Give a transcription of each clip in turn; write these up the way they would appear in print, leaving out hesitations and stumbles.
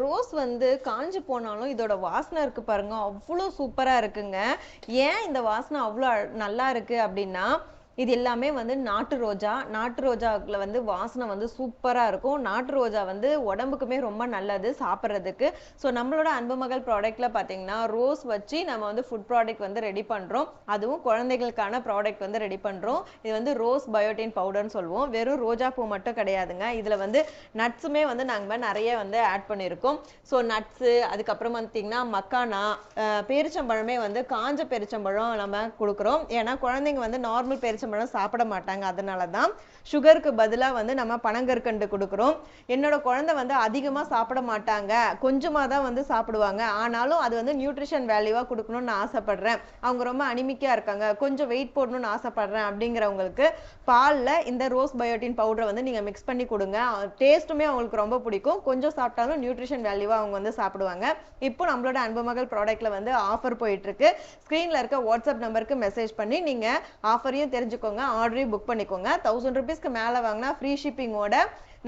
Rose வந்து காஞ்சு போனாலும் இதோட வாசனை இருக்கு பாருங்க, அவ்வளோ சூப்பரா இருக்குங்க. ஏன் இந்த வாசனை அவ்வளோ நல்லா இருக்கு அப்படின்னா, இது எல்லாமே வந்து நாட்டு ரோஜா. நாட்டு ரோஜாக்குள்ள வந்து வாசனை வந்து சூப்பரா இருக்கும். நாட்டு ரோஜா வந்து உடம்புக்குமே ரொம்ப நல்லது சாப்பிடுறதுக்கு. ஸோ நம்மளோட அன்பு மகள் ப்ராடக்ட்ல பார்த்தீங்கன்னா, ரோஸ் வச்சு நம்ம வந்து ஃபுட் ப்ராடக்ட் வந்து ரெடி பண்றோம். அதுவும் குழந்தைகளுக்கான ப்ராடக்ட் வந்து ரெடி பண்றோம். இது வந்து ரோஸ் பயோட்டின் பவுடர்னு சொல்லுவோம். வெறும் ரோஜா பூ மட்டும் கிடையாதுங்க. இதுல வந்து நட்ஸுமே வந்து நாங்க நிறைய வந்து ஆட் பண்ணியிருக்கோம். ஸோ நட்ஸு, அதுக்கப்புறம் பார்த்தீங்கன்னா மக்கானா, பேரிச்சம்பழமே வந்து காஞ்ச பேரிச்சம்பழம் நம்ம கொடுக்குறோம். ஏன்னா குழந்தைங்க வந்து நார்மல் பேரிச்சம்பழம் சாப்பிட மாட்டாங்க. அதனால தான் சுகருக்கு பதிலா வந்து நம்ம பனங்கற்கண்டு கொடுக்குறோம். என்னோட குழந்தை வந்து அதிகமா சாப்பிட மாட்டாங்க, கொஞ்சமா தான் வந்து சாப்பிடுவாங்க. ஆனாலும் அது வந்து நியூட்ரிஷன் வேல்யூவா கொடுக்கணும்னு நான் ஆசைப்படுறேன், அவங்க ரொம்ப அனிமிக்கா இருக்காங்க, கொஞ்சம் வெயிட் போடணும்னு ஆசைப்படுறேன் அப்படிங்கிறவங்களுக்கு பால்ல இந்த ரோஸ் பயோட்டின் பவுடரை வந்து நீங்க மிக்ஸ் பண்ணி கொடுங்க. டேஸ்ட்டுமே அவங்களுக்கு ரொம்ப பிடிக்கும். கொஞ்சம் சாப்பிட்டாலும் நியூட்ரிஷன் வேல்யூவா அவங்க வந்து சாப்பிடுவாங்க. இப்போ நம்மளோட அன்பு மகள் ப்ராடக்ட்ல வந்து ஆஃபர் போயிட்டு இருக்கு. ஸ்கிரீன்ல இருக்க வாட்ஸ்அப் நம்பருக்கு மெசேஜ் பண்ணி நீங்க ஆஃபரையும் தெரிஞ்சுக்கோங்க, ஆர்டரையும் புக் பண்ணிக்கோங்க. 1000 ரூபீஸ்க்கு மேல வாங்கினா ஃப்ரீ ஷிப்பிங்கோட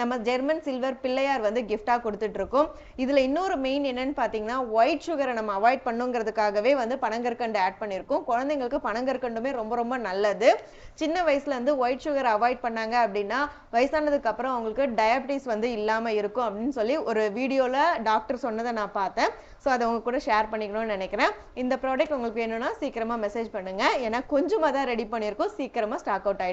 நம்ம ஜெர்மன் சில்வர் பிள்ளையார் வந்து கிஃப்டா கொடுத்துட்டு இருக்கோம். இதுல இன்னொரு மெயின் என்னன்னு பாத்தீங்கன்னா, ஒயிட் சுகரை நம்ம அவாய்ட் பண்ணுங்கிறதுக்காகவே வந்து பனங்கற்கண்டு ஆட் பண்ணியிருக்கோம். குழந்தைங்களுக்கு பனங்கற்கண்டுமே ரொம்ப ரொம்ப நல்லது. சின்ன வயசுல இருந்து ஒயிட் சுகர் அவாய்ட் பண்ணாங்க அப்படின்னா வயசானதுக்கு அப்புறம் அவங்களுக்கு டயபிட்டிஸ் வந்து இல்லாம இருக்கும் அப்படின்னு சொல்லி ஒரு வீடியோல டாக்டர் சொன்னதை நான் பார்த்தேன். ஸோ அதை உங்க கூட ஷேர் பண்ணிக்கணும்னு நினைக்கிறேன். இந்த ப்ராடக்ட் உங்களுக்கு வேணும்னா சீக்கிரமா மெசேஜ் பண்ணுங்க. ஏன்னா கொஞ்சமா தான் ரெடி பண்ணியிருக்கோம், சீக்கிரமா ஸ்டாக் அவுட் ஆயிடும்.